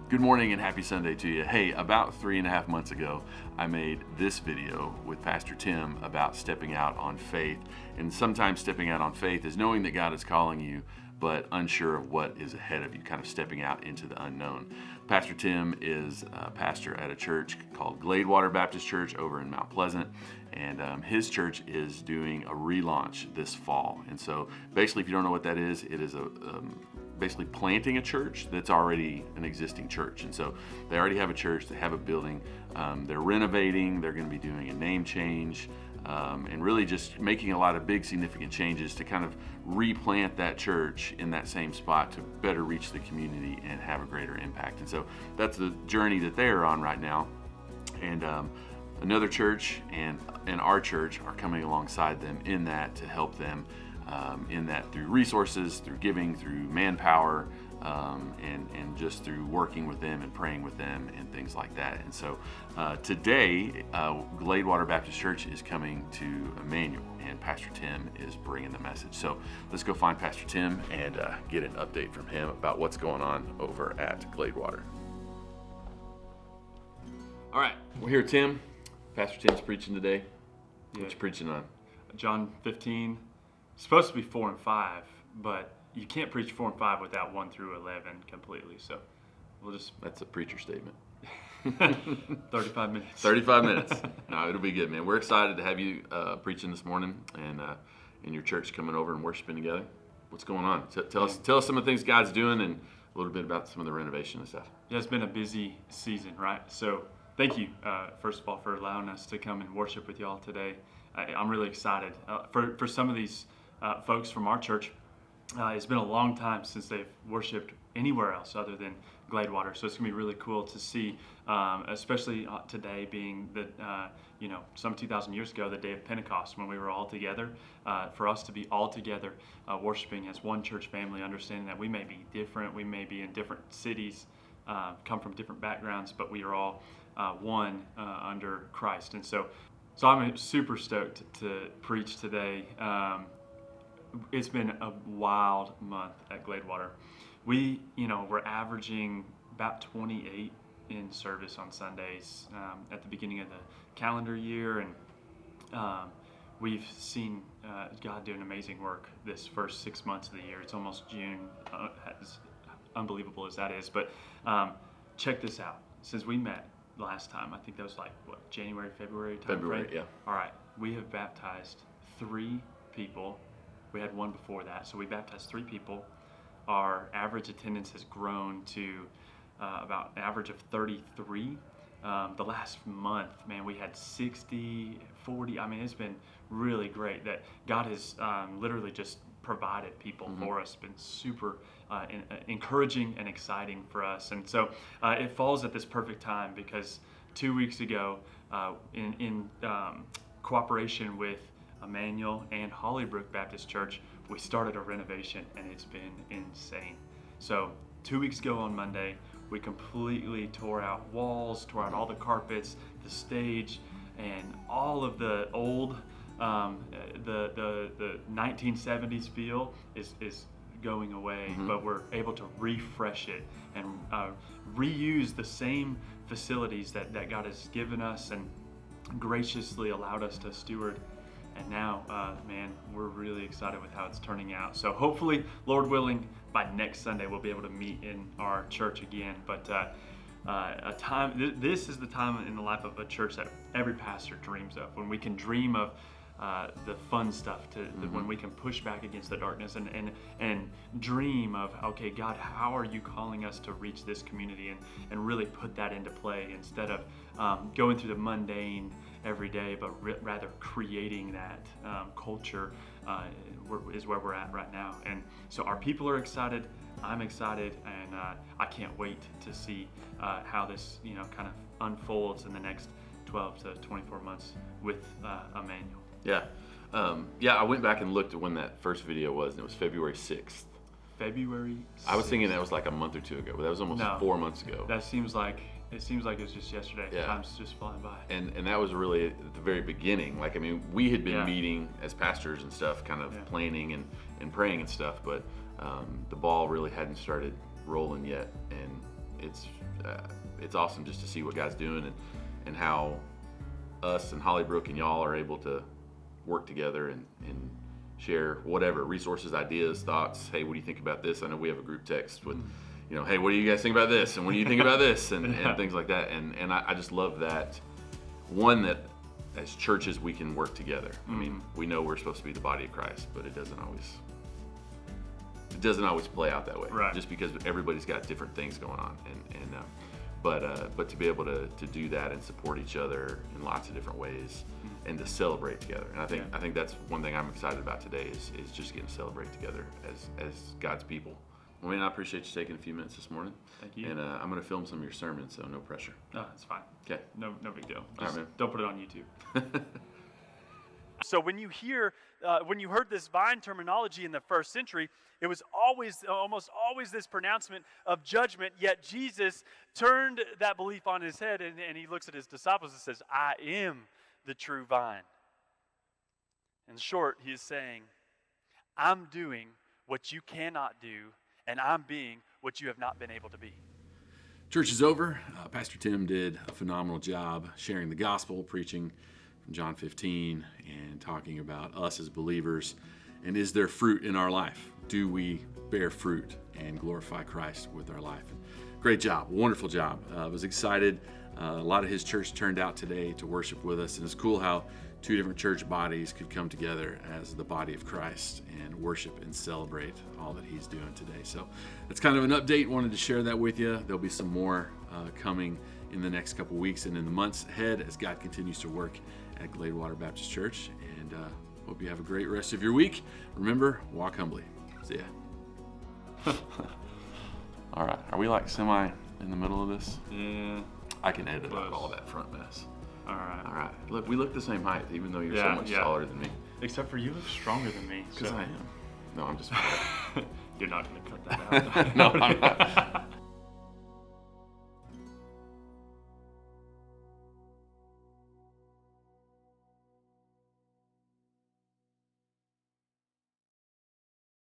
Good morning and happy Sunday to you. Hey, about 3.5 months ago, I made this video with Pastor Tim about stepping out on faith. And sometimes stepping out on faith is knowing that God is calling you, but unsure of what is ahead of you, kind of stepping out into the unknown. Pastor Tim is a pastor at a church called Gladewater Baptist Church over in Mount Pleasant. And his church is doing a relaunch this fall. And so basically, if you don't know what that is, it is basically planting a church that's already an existing church. And so they already have a church, they have a building, they're renovating, they're going to be doing a name change, and really just making a lot of big significant changes to kind of replant that church in that same spot to better reach the community and have a greater impact. And so that's the journey that they're on right now. And another church and our church are coming alongside them in that to help them in that through resources, through giving, through manpower, and just through working with them and praying with them and things like that. And so today, Gladewater Baptist Church is coming to Emmanuel, and Pastor Tim is bringing the message. So let's go find Pastor Tim and get an update from him about what's going on over at Gladewater. All right, we're here, Tim. Pastor Tim's preaching today. What you preaching on? John 15. It's supposed to be 4 and 5, but you can't preach 4 and 5 without 1 through 11 completely. So we'll just... That's a preacher statement. 35 minutes. 35 minutes. No, it'll be good, man. We're excited to have you preaching this morning and your church coming over and worshiping together. What's going on? Tell us some of the things God's doing and a little bit about some of the renovation and stuff. Yeah, it's been a busy season, right? So thank you, first of all, for allowing us to come and worship with y'all today. I'm really excited. For some of these folks from our church, it's been a long time since they've worshiped anywhere else other than Gladewater. So it's going to be really cool to see, especially today being the, some 2,000 years ago, the day of Pentecost, when we were all together, for us to be all together worshiping as one church family, understanding that we may be different, we may be in different cities, come from different backgrounds, but we are all one under Christ. And so I'm super stoked to preach today. It's been a wild month at Gladewater. We're averaging about 28 in service on Sundays at the beginning of the calendar year, and we've seen God do an amazing work this first 6 months of the year. It's almost June, as unbelievable as that is, but check this out. Since we met last time, I think that was January, February time frame? Yeah. All right, we have baptized 3 people. We had one before that, so we baptized 3 people. Our average attendance has grown to about an average of 33. The last month, man, we had 60, 40. I mean, it's been really great that God has literally just provided people for us. It's been super encouraging and exciting for us. And so it falls at this perfect time because 2 weeks ago, in cooperation with Emmanuel and Hollybrook Baptist Church, we started a renovation, and it's been insane. So 2 weeks ago on Monday, we completely tore out walls, tore out all the carpets, the stage, and all of the old, the 1970s feel is going away, but we're able to refresh it and reuse the same facilities that God has given us and graciously allowed us to steward. And now, man, we're really excited with how it's turning out. So hopefully, Lord willing, by next Sunday, we'll be able to meet in our church again. But this is the time in the life of a church that every pastor dreams of, when we can dream of the fun stuff, when we can push back against the darkness and dream of, okay, God, how are you calling us to reach this community and really put that into play instead of going through the mundane every day, but rather creating that culture is where we're at right now. And so our people are excited, I'm excited, and I can't wait to see how this kind of unfolds in the next 12 to 24 months with Emmanuel. Yeah. I went back and looked at when that first video was, and it was February 6th. February 6th. I was thinking that was like a month or two ago, but that was almost 4 months ago. That seems like it was just yesterday. Yeah. Time's just flying by. And that was really at the very beginning. We had been meeting as pastors and stuff, kind of planning and praying and stuff, but the ball really hadn't started rolling yet. And it's awesome just to see what God's doing and how us and Hollybrook and y'all are able to work together and share whatever resources, ideas, thoughts. Hey, what do you think about this? I know we have a group text with, hey, what do you guys think about this? And what do you think about this? And things like that. And I just love that. One, that as churches we can work together. I mean, we know we're supposed to be the body of Christ, but it doesn't always play out that way. Right. Just because everybody's got different things going on. But to be able to do that and support each other in lots of different ways and to celebrate together. And I think that's one thing I'm excited about today is just getting to celebrate together as God's people. Well, man, I appreciate you taking a few minutes this morning. Thank you. And I'm going to film some of your sermons, so no pressure. No, it's fine. Okay. No big deal. All right, Just man. don't put it on YouTube. So when you heard this vine terminology in the first century, it was almost always this pronouncement of judgment, yet Jesus turned that belief on his head and he looks at his disciples and says, I am the true vine. In short, he is saying, I'm doing what you cannot do, and I'm being what you have not been able to be. Church is over. Pastor Tim did a phenomenal job sharing the gospel, preaching from John 15 and talking about us as believers. And is there fruit in our life? Do we bear fruit and glorify Christ with our life? Great job, wonderful job. I was excited. A lot of his church turned out today to worship with us. And it's cool how two different church bodies could come together as the body of Christ and worship and celebrate all that he's doing today. So that's kind of an update. Wanted to share that with you. There'll be some more coming in the next couple weeks and in the months ahead as God continues to work at Gladewater Baptist Church. And hope you have a great rest of your week. Remember, walk humbly. See ya. All right. Are we like semi in the middle of this? Yeah. I can edit Close. out all that front mess. All right. All right. Look, we look the same height, even though you're so Yeah, much yeah. taller than me. Except for you look stronger than me. Because I am. No, I'm just. You're not going to cut that out. No, I'm not.